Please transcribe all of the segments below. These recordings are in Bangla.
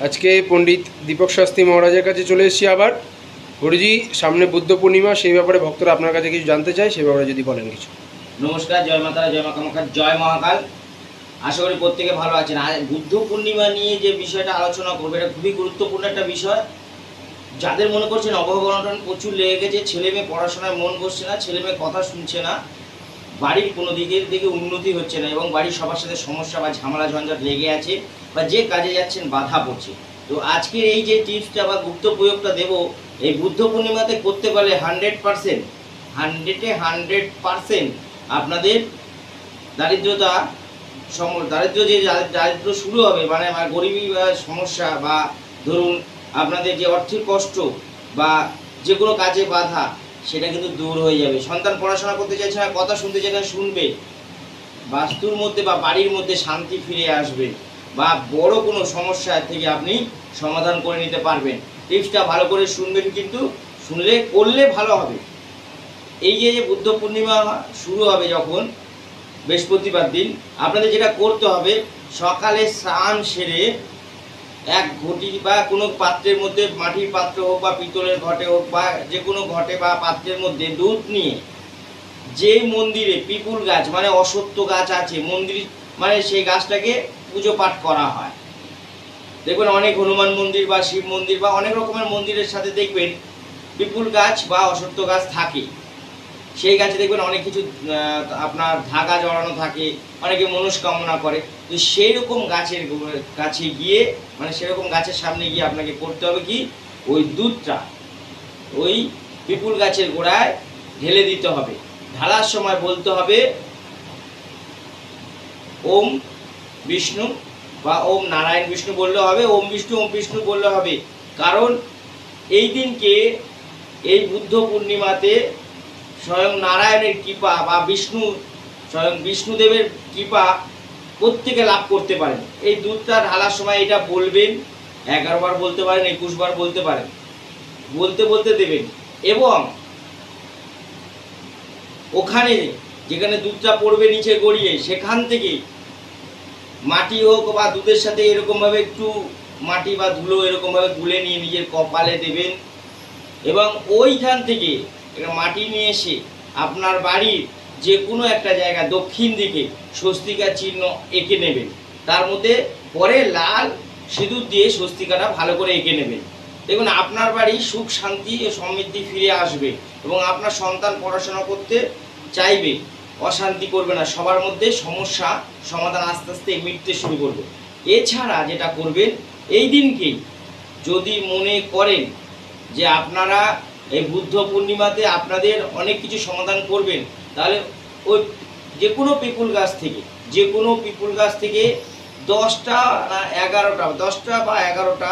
আজকে পণ্ডিত দীপক শাস্ত্রী মহারাজের কাছে চলে এসেছি আবার। গুরুজি, সামনে বুদ্ধ পূর্ণিমা, সেই ব্যাপারে ভক্তরা আপনার কাছে কিছু জানতে চায়, সেই ব্যাপারে যদি বলেন কিছু। নমস্কার, জয় মাতা, জয় মা কামাখ্যা, জয় মহাকাল। আশা করি প্রত্যেকে ভালো আছেন। আর বুদ্ধ পূর্ণিমা নিয়ে যে বিষয়টা আলোচনা করবো, এটা খুবই গুরুত্বপূর্ণ একটা বিষয়। যাদের মনে করছেন অভাব-অনটন প্রচুর লেগে গেছে, ছেলে মেয়ে পড়াশোনায় মন বসছে না, ছেলে মেয়ে কথা শুনছে না, বাড়ির কোনো দিকের দিকে উন্নতি হচ্ছে না এবং বাড়ির সবার সাথে সমস্যা বা ঝামেলা ঝঞ্ঝাট লেগে আছে, বা যে কাজে যাচ্ছেন বাধা পড়ছে, তো আজকের এই যে টিপসটা বা গুপ্ত প্রয়োগটা দেবো, এই বুদ্ধ পূর্ণিমাতে করতে পারলে 100% 100% আপনাদের দারিদ্রতা দারিদ্র যে দারিদ্র শুরু হবে, মানে গরিবী বা সমস্যা, বা ধরুন আপনাদের যে অর্থের কষ্ট বা যে কোনো কাজে বাধা, সেটা কিন্তু দূর হয়ে যাবে। সন্তান পড়াশোনা করতে চাইছে না, কথা শুনতে চাইছে না, শুনবে। বাস্তুর মধ্যে বা বাড়ির মধ্যে শান্তি ফিরে আসবে, বা বড় কোনো সমস্যা থেকে আপনি সমাধান করে নিতে পারবেন। টিপসটা ভালো করে শুনবেন, কিন্তু শুনলে করলে ভালো হবে। এই যে বুদ্ধ পূর্ণিমা শুরু হবে যখন, বৃহস্পতিবার দিন, আপনাদের যেটা করতে হবে, সকালে স্নান সেরে এক ঘটি বা কোনো পাত্রের মধ্যে, মাটির পাত্র হোক বা পিতলের ঘটে হোক বা যে কোনো ঘটে বা পাত্রের মধ্যে দুধ নিয়ে, যে মন্দিরে পিপুল গাছ মানে অশ্বত্থ গাছ আছে মন্দির, মানে সেই গাছটাকে পুজো পাঠ করা হয়। দেখবেন অনেক হনুমান মন্দির বা শিব মন্দির বা অনেক রকমের মন্দিরের সাথে দেখবেন পিপুল গাছ বা অশ্বত্থ গাছ থাকে। সেই গাছে দেখবেন অনেক কিছু আপনার ধাগা জড়ানো থাকে, অনেকে মনস্কামনা করে। তো সেই রকম গাছের কাছে গিয়ে, মানে সেরকম গাছের সামনে গিয়ে আপনাকে করতে হবে কি, ওই দুধটা ওই পিপুল গাছের গোড়ায় ঢেলে দিতে হবে। ঢালার সময় বলতে হবে ওম বিষ্ণু বা ওম নারায়ণ বিষ্ণু বললে হবে, ওম বিষ্ণু বললে হবে। কারণ এই দিনকে, এই বুদ্ধ পূর্ণিমাতে স্বয়ং নারায়ণের কৃপা বা স্বয়ং বিষ্ণুদেবের কৃপা প্রত্যেকে লাভ করতে পারেন। এই দুধটা ঢালার সময় এটা বলবেন, 11 বার বলতে পারেন, 21 বার বলতে পারেন, বলতে বলতে দেবেন। এবং ওখানে যেখানে দুধটা পড়বে নিচে গড়িয়ে, সেখান থেকে মাটি হোক বা দুধের সাথে এরকমভাবে একটু মাটি বা ধুলো এরকমভাবে গুলে নিয়ে নিজের কপালে দেবেন। এবং ওইখান থেকে মাটি নিয়ে এসে আপনার বাড়ির যে কোনো একটা জায়গা দক্ষিণ দিকে স্বস্তিকা চিহ্ন এঁকে নেবেন। তার মধ্যে পরে লাল সিঁদুর দিয়ে স্বস্তিকাটা ভালো করে এঁকে নেবেন। দেখুন আপনার বাড়ি সুখ শান্তি ও সমৃদ্ধি ফিরে আসবে এবং আপনার সন্তান পড়াশোনা করতে চাইবে, অশান্তি করবে না, সবার মধ্যে সমস্যা সমাধান আস্তে আস্তে মিটতে শুরু করবে। এছাড়া যেটা করবেন, এই দিনকেই যদি মনে করেন যে আপনারা এই বুদ্ধ পূর্ণিমাতে আপনাদের অনেক কিছু সমাধান করবেন, তাহলে ওই যে কোনো পিপুল গাছ থেকে 10টা না 10টা বা 11টা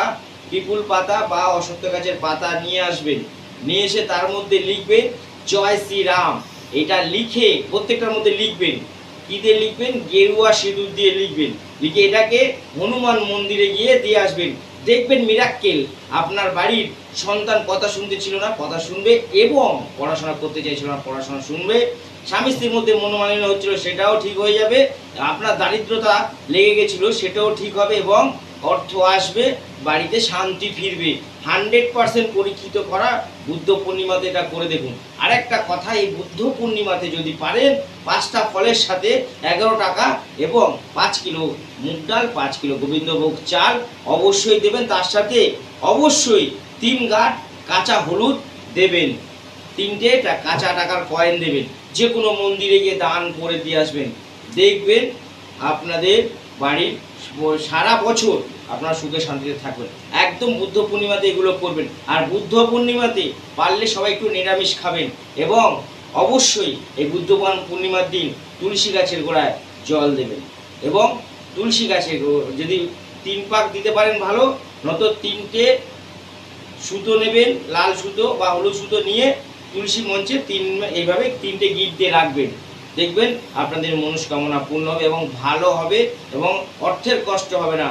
পিপুল পাতা বা অশ্বত্থ গাছের পাতা নিয়ে আসবেন। নিয়ে এসে তার মধ্যে লিখবেন জয় শ্রীরাম। এটা লিখে প্রত্যেকটার মধ্যে লিখবেন, কী দিয়ে লিখবেন, গেরুয়া সিঁদুর দিয়ে লিখবেন। লিখে এটাকে হনুমান মন্দিরে গিয়ে দিয়ে আসবেন। দেখবেন মিরাক্কেল, আপনার বাড়ির সন্তান কথা শুনতে ছিল না, কথা শুনবে, এবং পড়াশোনা করতে চাইছিল না, পড়াশোনা শুনবে। স্বামী স্ত্রীর মধ্যে মনোমালিন্য হচ্ছিল, সেটাও ঠিক হয়ে যাবে। আপনার দারিদ্রতা লেগে গেছিল, সেটাও ঠিক হবে এবং অর্থ আসবে, বাড়িতে শান্তি ফিরবে। 100% পরীক্ষিত করা। বুদ্ধ পূর্ণিমাতে এটা করে দেখুন। আর একটা কথা, এই বুদ্ধ পূর্ণিমাতে যদি পারেন 5টা ফলের সাথে 11 টাকা এবং 5 কিলো মুগ ডাল, 5 কিলো গোবিন্দভোগ চাল অবশ্যই দেবেন। তার সাথে অবশ্যই 3 গাঁট কাঁচা হলুদ দেবেন, 3টে কাঁচা টাকার কয়েন দেবেন। যে কোনো মন্দিরে গিয়ে দান করে দিয়ে আসবেন। দেখবেন আপনাদের বাড়ির সারা বছর আপনারা সুখে শান্তিতে থাকবেন। একদম বুদ্ধ পূর্ণিমাতে এগুলো করবেন। আর বুদ্ধ পূর্ণিমাতে পারলে সবাই একটু নিরামিষ খাবেন এবং অবশ্যই এই বুদ্ধ পূর্ণিমার দিন তুলসী গাছের গোড়ায় জল দেবেন। এবং তুলসী গাছের যদি 3 পাক দিতে পারেন ভালো, নত 3টে সুতো নেবেন, লাল সুতো বা হলুদ সুতো নিয়ে তুলসী মঞ্চে এইভাবে 3টে গিট দিয়ে রাখবেন। দেখবেন আপনাদের মনস্কামনা পূর্ণ হবে এবং ভালো হবে এবং অর্থের কষ্ট হবে না।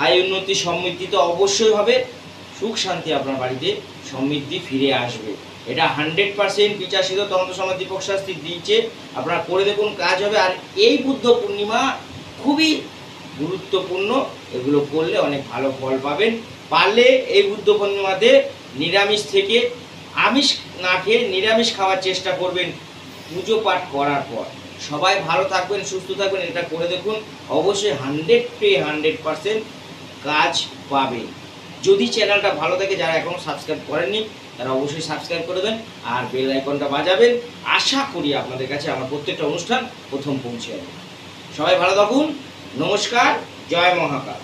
আয় উন্নতি সমৃদ্ধি তো অবশ্যই হবে, সুখ শান্তি আপনার বাড়িতে সমৃদ্ধি ফিরে আসবে। এটা 100% বিচারসিদ্ধ তন্ত্র সমাজ দীপক শাস্ত্রী দিয়েছে। আপনারা করে দেখুন, কাজ হবে। আর এই বুদ্ধ পূর্ণিমা খুবই গুরুত্বপূর্ণ এগুলো করলে অনেক ভালো ফল পাবেন। পারলে এই বুদ্ধ পূর্ণিমাতে নিরামিষ থেকে আমিষ না খেয়ে নিরামিষ খাওয়ার চেষ্টা করবেন পুজো পাঠ করার পর। সবাই ভালো থাকবেন, সুস্থ থাকবেন, এটা করে দেখুন, অবশ্যই 100% কাজ পাবেন। যদি চ্যানেলটা ভালো থাকে, যারা এখনও সাবস্ক্রাইব করেননি তারা অবশ্যই সাবস্ক্রাইব করে দেন আর বেল আইকনটা বাজাবেন। আশা করি আপনাদের কাছে আমার প্রত্যেকটা অনুষ্ঠান প্রথম পৌঁছে যাবে। সবাই ভালো থাকুন, নমস্কার, জয় মহাকাল।